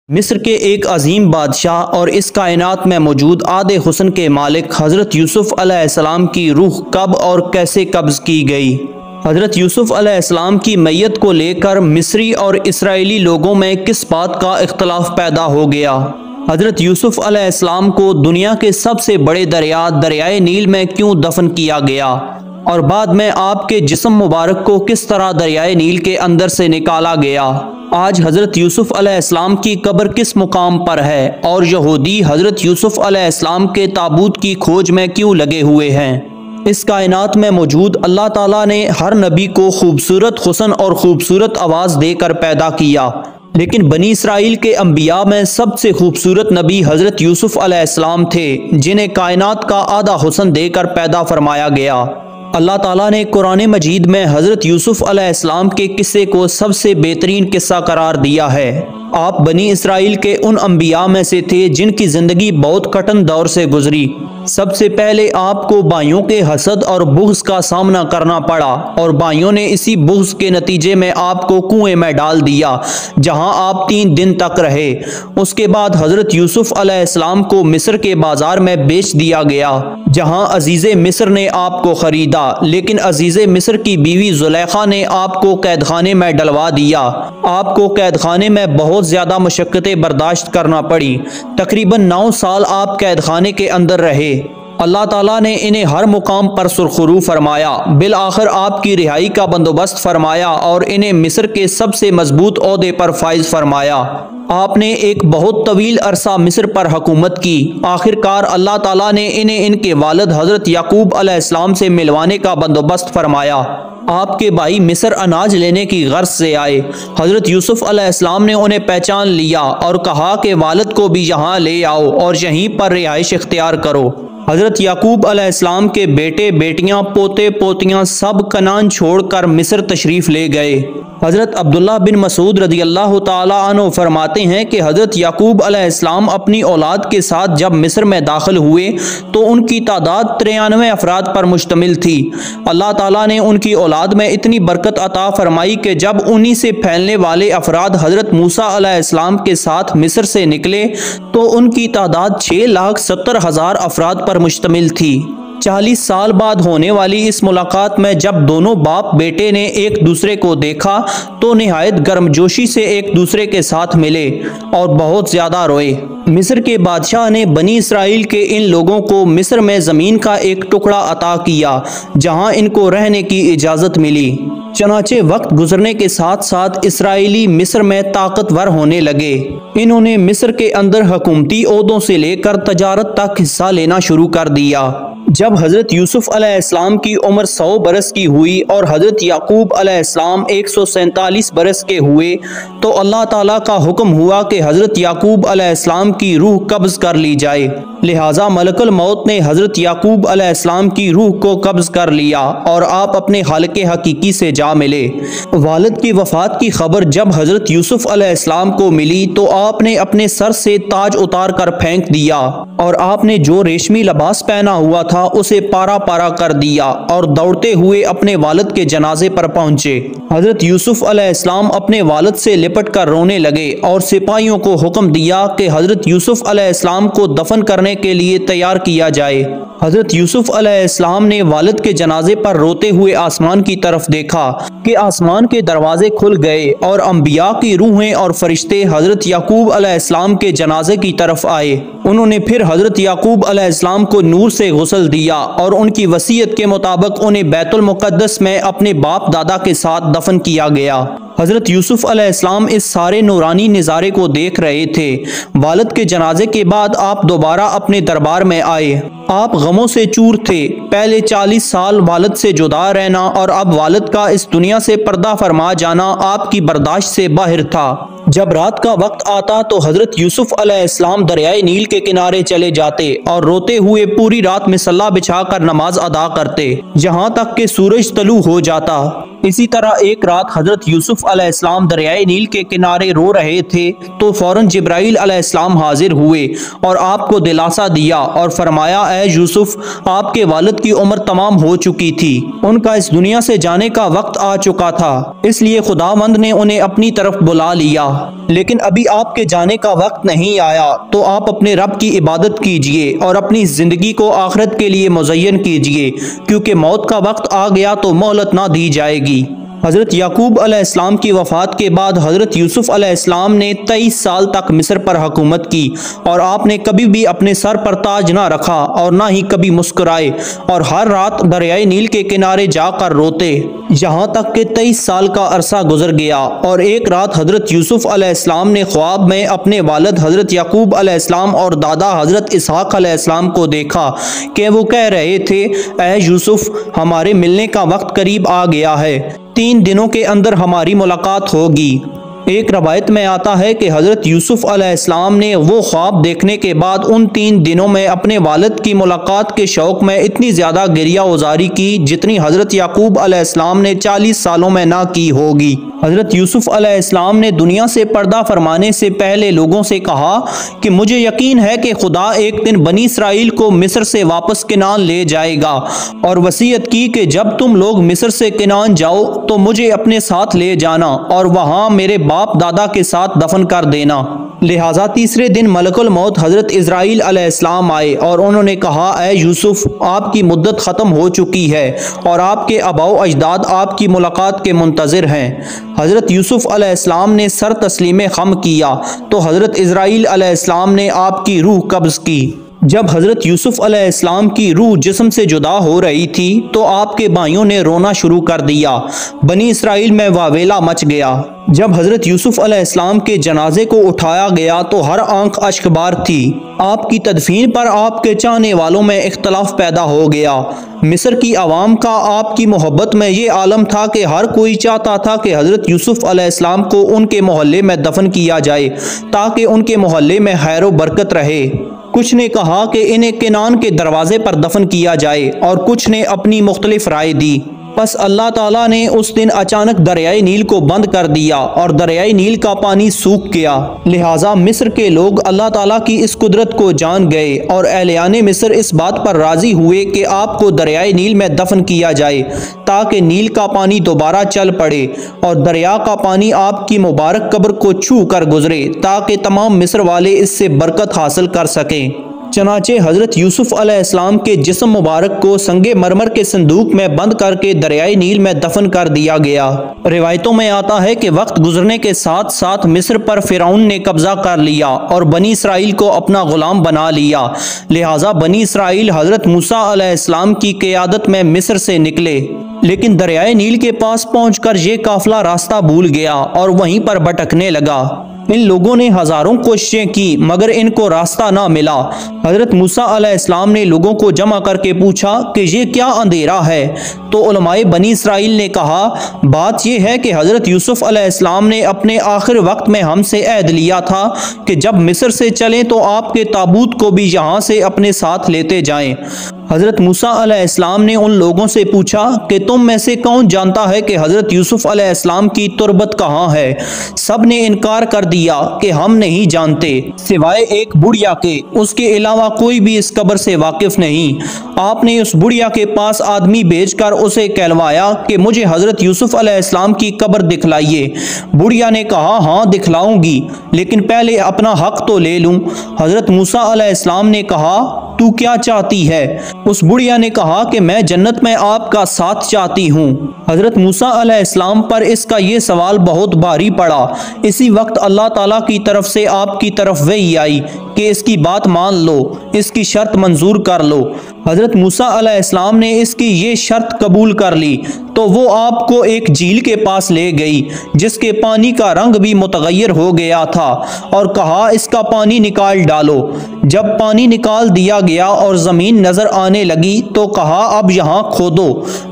मिस्र के एक अजीम बादशाह और इस कायनात में मौजूद आधे हुस्न के मालिक हज़रत यूसुफ़ अलैहिस्सलाम की रूह कब और कैसे कब्ज़ की गई। हज़रत यूसुफ़ अलैहिस्सलाम की मैयत को लेकर मिस्री और इसराइली लोगों में किस बात का इख्तलाफ पैदा हो गया। हज़रत यूसुफ़ अलैहिस्सलाम को दुनिया के सबसे बड़े दरियाए नील में क्यों दफन किया गया और बाद में आपके जिस्म मुबारक को किस तरह दरियाए नील के अंदर से निकाला गया। आज हज़रत यूसुफ़ अलैहिस्सलाम की कब्र किस मुकाम पर है और यहूदी हज़रत यूसुफ़ अलैहिस्सलाम के ताबूत की खोज में क्यों लगे हुए हैं। इस कायनात में मौजूद अल्लाह ताला ने हर नबी को खूबसूरत हुस्न और खूबसूरत आवाज़ देकर पैदा किया, लेकिन बनी इसराइल के अंबिया में सबसे खूबसूरत नबी हज़रत यूसुफ़ अलैहिस्सलाम थे, जिन्हें कायनात का आधा हुस्न देकर पैदा फरमाया गया। अल्लाह ताला ने कुरान मजीद में हज़रत यूसुफ़ अलैहिस्सलाम के किस्से को सबसे बेहतरीन किस्सा करार दिया है। आप बनी इसराइल के उन अंबिया में से थे जिनकी ज़िंदगी बहुत कठिन दौर से गुजरी। सबसे पहले आपको भाइयों के हसद और बुग़्ज़ का सामना करना पड़ा और भाइयों ने इसी बुग़्ज़ के नतीजे में आपको कुएं में डाल दिया, जहां आप 3 दिन तक रहे। उसके बाद हज़रत यूसुफ़ अलैहिस्सलाम को मिस्र के बाज़ार में बेच दिया गया, जहां अजीज़े मिस्र ने आपको ख़रीदा, लेकिन अजीज़े मिस्र की बीवी ज़ुलेखा ने आपको कैदखाने में डलवा दिया। आपको कैदखाने में बहुत ज़्यादा मुशक्क़तें बर्दाश्त करना पड़ी। तकरीबन 9 साल आप कैदखाने के अंदर रहे। अल्लाह ताला ने इन्हें हर मुकाम पर सुरखरू फरमाया। बिल आखिर आपकी रिहाई का बंदोबस्त फरमाया और इन्हें मिस्र के सबसे मजबूत ओहदे पर फाइज फरमाया। आपने एक बहुत तवील अरसा मिस्र पर हुकूमत की। आखिरकार अल्लाह ताला ने इन्हें इनके वालिद हज़रत याकूब अलैहिस्सलाम से मिलवाने का बंदोबस्त फरमाया। आपके भाई मिस्र अनाज लेने की गर्ज से आए। हज़रत यूसुफ़ अलैहिस्सलाम ने उन्हें पहचान लिया और कहा कि वालिद को भी यहाँ ले आओ और यहीं पर रिहाइश इख्तियार करो। हज़रत याकूब अलैहिस्सलाम के बेटे बेटियां पोते पोतियां सब कनान छोड़कर मिस्र तशरीफ़ ले गए। हज़रत अब्दुल्ला बिन मसूद रज़ी अल्लाह ताला अन्हु फरमाते हैं कि हज़रत याकूब अलैहिस्सलाम अपनी औलाद के साथ जब मिस्र में दाखिल हुए तो उनकी तादाद 93 अफराद पर मुश्तमिल थी। अल्लाह ताला ने उनकी औलाद में इतनी बरकत अता फरमाई कि जब उन्हीं से फैलने वाले अफराद हज़रत मूसा अलैहिस्सलाम के साथ मिस्र से निकले तो उनकी तादाद 6,70,000 अफराद पर मुश्तमिल थी। 40 साल बाद होने वाली इस मुलाकात में जब दोनों बाप बेटे ने एक दूसरे को देखा तो निहायत गर्मजोशी से एक दूसरे के साथ मिले और बहुत ज़्यादा रोए। मिस्र के बादशाह ने बनी इसराइल के इन लोगों को मिस्र में ज़मीन का एक टुकड़ा अता किया जहां इनको रहने की इजाज़त मिली। चनाचे वक्त गुजरने के साथ साथ इसराइली मिस्र में ताकतवर होने लगे। इन्होंने मिस्र के अंदर हुकूमती ओहदों से लेकर तजारत तक हिस्सा लेना शुरू कर दिया। जब हज़रत यूसुफ़ अलैहिस्सलाम की उम्र 100 बरस की हुई और हज़रत याकूब अलैहिस्सलाम 147 बरस के हुए तो अल्लाह ताला का हुक्म हुआ कि हज़रत याकूब अलैहिस्सलाम की रूह कब्ज़ कर ली जाए। लिहाजा मलकुल मौत ने हज़रत याकूब अलैहिस्सलाम की रूह को कब्ज़ कर लिया और आप अपने खालिक़े हकीकी से जा मिले। वालिद की वफ़ात की खबर जब हज़रत यूसुफ़ अलैहिस्सलाम को मिली तो आपने अपने सर से ताज उतार कर फेंक दिया और आपने जो रेशमी लिबास पहना हुआ था उसे पारा पारा कर दिया और दौड़ते हुए अपने वालिद के जनाजे पर पहुंचे। हज़रत यूसुफ़ अलैहिस्सलाम अपने वालिद से लिपट कर रोने लगे और सिपाहियों को हुक्म दिया कि हज़रत यूसुफ़ अलैहिस्सलाम को दफन करने के लिए तैयार किया जाए। हज़रत यूसुफ़ अलैहिस्सलाम ने वालिद के जनाजे पर रोते हुए आसमान की तरफ देखा कि आसमान के दरवाजे खुल गए और अंबिया की रूहें और फरिश्ते हज़रत याकूब अलैहिस्सलाम के जनाजे की तरफ आए। उन्होंने फिर हज़रत याकूब अलैहिस्सलाम को नूर से गुस्ल दिया और उनकी वसीयत के मुताबिक उन्हें बैतुल मुक़द्दस में अपने बाप दादा के साथ दफन किया गया। हज़रत यूसुफ़ अलैहिस्सलाम इस सारे नूरानी नज़ारे को देख रहे थे। वालिद के जनाजे के बाद आप दोबारा अपने दरबार में आए। आप गमों से चूर थे। पहले 40 साल वालिद से जुदा रहना और अब वालिद का इस दुनिया से पर्दा फरमा जाना आपकी बर्दाश्त से बाहर था। जब रात का वक्त आता तो हज़रत यूसुफ़ अलैहिस्सलाम दरियाए नील के किनारे चले जाते और रोते हुए पूरी रात मिसल्ला बिछाकर नमाज अदा करते जहाँ तक कि सूरज तलू हो जाता। इसी तरह एक रात हज़रत यूसुफ़ अलैहिस्सलाम दरियाए नील के किनारे रो रहे थे तो फौरन जिब्राइल अलैहिस्सलाम हाजिर हुए और आपको दिलासा दिया और फरमाया, ऐ यूसुफ़, आपके वालिद की उम्र तमाम हो चुकी थी, उनका इस दुनिया से जाने का वक्त आ चुका था, इसलिए खुदावंद ने उन्हें अपनी तरफ बुला लिया। लेकिन अभी आपके जाने का वक्त नहीं आया, तो आप अपने रब की इबादत कीजिए और अपनी ज़िंदगी को आखिरत के लिए मुज़य्यन कीजिए, क्योंकि मौत का वक्त आ गया तो मोहलत ना दी जाएगी। हज़रत याकूब अलैहिस्सलाम की वफ़ात के बाद हज़रत यूसुफ़ अलैहिस्सलाम ने 23 साल तक मिस्र पर हुकूमत की और आपने कभी भी अपने सर पर ताज ना रखा और ना ही कभी मुस्कुराए और हर रात दरियाए नील के किनारे जाकर रोते, यहाँ तक कि 23 साल का अरसा गुजर गया। और एक रात हज़रत यूसुफ़ अलैहिस्सलाम ने ख्वाब में अपने वालिद हज़रत याकूब अलैहिस्सलाम और दादा हज़रत इसहाक़ अलैहिस्सलाम को देखा कि वो कह रहे थे, ऐ यूसुफ़, हमारे मिलने का वक्त करीब आ गया है, 3 दिनों के अंदर हमारी मुलाकात होगी। एक रवायत में आता है कि हज़रत यूसुफ़ अलैहिस्सलाम ने वो ख्वाब देखने के बाद उन 3 दिनों में अपने वालिद की मुलाकात के शौक़ में इतनी ज़्यादा गिरिया उजारी की जितनी हज़रत याकूब अलैहिस्सलाम ने 40 सालों में ना की होगी। हज़रत यूसुफ़ अलैहिस्सलाम ने दुनिया से पर्दा फरमाने से पहले लोगों से कहा कि मुझे यकीन है कि खुदा एक दिन बनी इसराइल को मिस्र से वापस किनान ले जाएगा, और वसीयत की कि जब तुम लोग मिस्र से किनान जाओ तो मुझे अपने साथ ले जाना और वहाँ मेरे बाप दादा के साथ दफन कर देना। लिहाजा तीसरे दिन मलकुल मौत हज़रत इज़राइल अलैहिस्सलाम आए और उन्होंने कहा, ऐ यूसुफ़, आपकी मुद्दत ख़त्म हो चुकी है और आपके आबाओ अजदाद आपकी मुलाकात के मुंतज़िर हैं। हज़रत यूसुफ़ अलैहिस्सलाम ने सर तस्लीम खम किया तो हज़रत इज़राइल अलैहिस्सलाम ने आपकी रूह कब्ज़ की। जब हज़रत यूसुफ़ अलैहिस्सलाम की रूह जिस्म से जुदा हो रही थी तो आपके भाइयों ने रोना शुरू कर दिया। बनी इसराइल में वावेला मच गया। जब हज़रत यूसुफ़ अलैहिस्सलाम के जनाजे को उठाया गया तो हर आंख अश्कबार थी। आपकी तदफीन पर आपके चाहने वालों में इख्तलाफ पैदा हो गया। मिस्र की आवाम का आपकी मोहब्बत में ये आलम था कि हर कोई चाहता था कि हज़रत यूसुफ़ अलैहिस्सलाम को उनके मोहल्ले में दफन किया जाए ताकि उनके मोहल्ले में खैर व बरकत रहे। कुछ ने कहा कि इन्हें किनान के दरवाजे पर दफन किया जाए और कुछ ने अपनी मुख्तलिफ राय दी। बस अल्लाह ताला ने उस दिन अचानक दरियाए नील को बंद कर दिया और दरियाए नील का पानी सूख गया। लिहाजा मिस्र के लोग अल्लाह ताला की इस कुदरत को जान गए और एहलियाने मिस्र इस बात पर राजी हुए कि आपको दरियाए नील में दफन किया जाए ताकि नील का पानी दोबारा चल पड़े और दरिया का पानी आपकी मुबारक कब्र को छू कर गुजरे ताकि तमाम मिस्र वाले इससे बरकत हासिल कर सकें। चनाचे हज़रत यूसुफ़ अलैहिस्सलाम के जिस्म मुबारक को संगे मरमर के संदूक में बंद करके दरियाए नील में दफन कर दिया गया। रिवायतों में आता है कि वक्त गुजरने के साथ साथ मिस्र पर फ़िरौन ने कब्जा कर लिया और बनी इसराइल को अपना गुलाम बना लिया। लिहाजा बनी इसराइल हज़रत मूसा अलैहिस्सलाम की क़ियादत में मिस्र से निकले, लेकिन दरियाए नील के पास पहुंचकर ये काफिला रास्ता भूल गया और वहीं पर भटकने लगा। इन लोगों ने हज़ारों कोशिशें की मगर इनको रास्ता ना मिला। हज़रत मूसा अलैहिस्सलाम ने लोगों को जमा करके पूछा कि ये क्या अंधेरा है, तो उलमाए बनी इसराइल ने कहा, बात यह है कि हज़रत यूसुफ़ अलैहिस्सलाम ने अपने आखिर वक्त में हमसे अहद लिया था कि जब मिस्र से चलें तो आपके ताबूत को भी यहाँ से अपने साथ लेते जाएं। हज़रत मूसा अलैहिस्सलाम ने उन लोगों से पूछा कि तुम में से कौन जानता है कि हज़रत यूसुफ़ अलैहिस्सलाम की तुरबत कहाँ है। सब ने इनकार कर दिया कि हम नहीं जानते सिवाय एक बुढ़िया के, उसके अलावा कोई भी इस कब्र से वाकिफ नहीं। आपने उस बुढ़िया के पास आदमी भेजकर उसे कहलवाया कि मुझे हज़रत यूसुफ़ अलैहिस्सलाम की कब्र दिखलाइए। बुढ़िया ने कहा, हाँ दिखलाऊंगी, लेकिन पहले अपना हक तो ले लूँ। हज़रत मूसा अलैहिस्सलाम ने कहा, तू क्या चाहती है? उस बुढ़िया ने कहा कि मैं जन्नत में आपका साथ चाहती हूँ। हज़रत मूसा अलैहिस्सलाम पर इसका ये सवाल बहुत भारी पड़ा। इसी वक्त अल्लाह ताला की तरफ से आपकी तरफ वही आई कि इसकी बात मान लो, इसकी शर्त मंजूर कर लो। हज़रत मूसा अलैहिस्सलाम ने इसकी ये शर्त कबूल कर ली तो वो आपको एक झील के पास ले गई जिसके पानी का रंग भी मुतगय्यर हो गया था और कहा, इसका पानी निकाल डालो। जब पानी निकाल दिया गया और ज़मीन नज़र आने लगी तो कहा, अब यहाँ खोदो।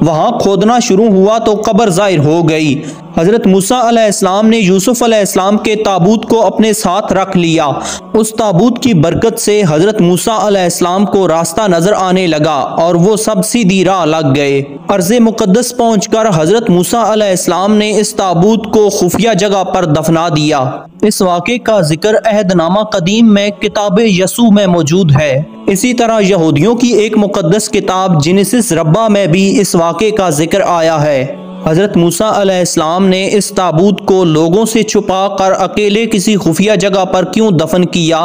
वहाँ खोदना शुरू हुआ तो कब्र ज़ाहिर हो गई। हज़रत मूसा अलैहिस्सलाम ने यूसुफ़ अलैहिस्सलाम के ताबूत को अपने साथ रख लिया। उस ताबूत की बरकत से हज़रत मूसा अलैहिस्सलाम को रास्ता नज़र आने लगा और वो सब सीधी राह लग गए। अर्ज़ मुक़द्दस पहुंचकर हज़रत मूसा अलैहिस्सलाम ने इस ताबूत को खुफिया जगह पर दफना दिया। इस वाक़े का जिक्र अहदनामा कदीम में किताब यसू में मौजूद है। इसी तरह यहूदियों की एक मुक़द्दस किताब जेनेसिस रब्बा में भी इस वाक़े का जिक्र आया है। हज़रत मूसा अलैहिस्सलाम ने इस ताबूत को लोगों से छुपा कर अकेले किसी खुफिया जगह पर क्यों दफन किया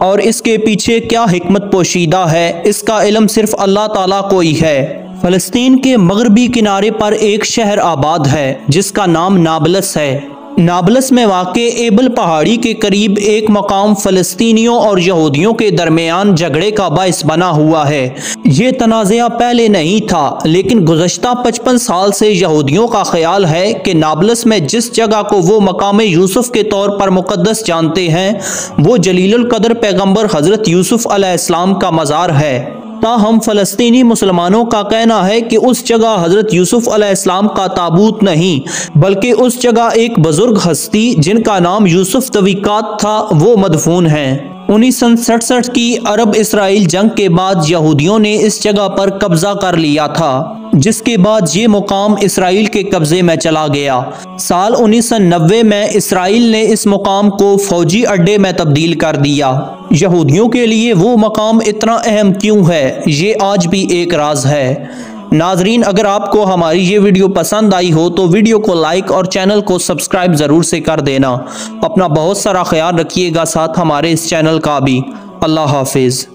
और इसके पीछे क्या हिकमत पोशीदा है, इसका इल्म सिर्फ अल्लाह ताला को ही है। फ़लस्तीन के मगरबी किनारे पर एक शहर आबाद है जिसका नाम नाबलस है। नाबलस में वाक़े एबल पहाड़ी के करीब एक मकाम फ़लस्तीनियों और यहूदियों के दरमियान झगड़े का बाइस बना हुआ है। ये तनाज़ा पहले नहीं था, लेकिन गुज़श्ता 55 साल से यहूदियों का ख्याल है कि नाबलस में जिस जगह को वो मकाम यूसुफ के तौर पर मुक़द्दस जानते हैं वो जलीलुल क़द्र पैगम्बर हज़रत यूसुफ अलैहिस्सलाम का मज़ार है। ताहम फ़लस्तीनी मुसलमानों का कहना है कि उस जगह हज़रत यूसुफ अलैहिस्सलाम का ताबूत नहीं, बल्कि उस जगह एक बुजुर्ग हस्ती जिनका नाम यूसुफ तवीक़ात था वो मदफून है। 1967 की अरब इसराइल जंग के बाद यहूदियों ने इस जगह पर कब्जा कर लिया था, जिसके बाद ये मुकाम इसराइल के कब्जे में चला गया। साल 1990 में इसराइल ने इस मुकाम को फौजी अड्डे में तब्दील कर दिया। यहूदियों के लिए वो मकाम इतना अहम क्यों है, ये आज भी एक राज है। नाजरीन, अगर आपको हमारी ये वीडियो पसंद आई हो तो वीडियो को लाइक और चैनल को सब्सक्राइब ज़रूर से कर देना। अपना बहुत सारा ख्याल रखिएगा, साथ हमारे इस चैनल का भी। अल्लाह हाफिज़।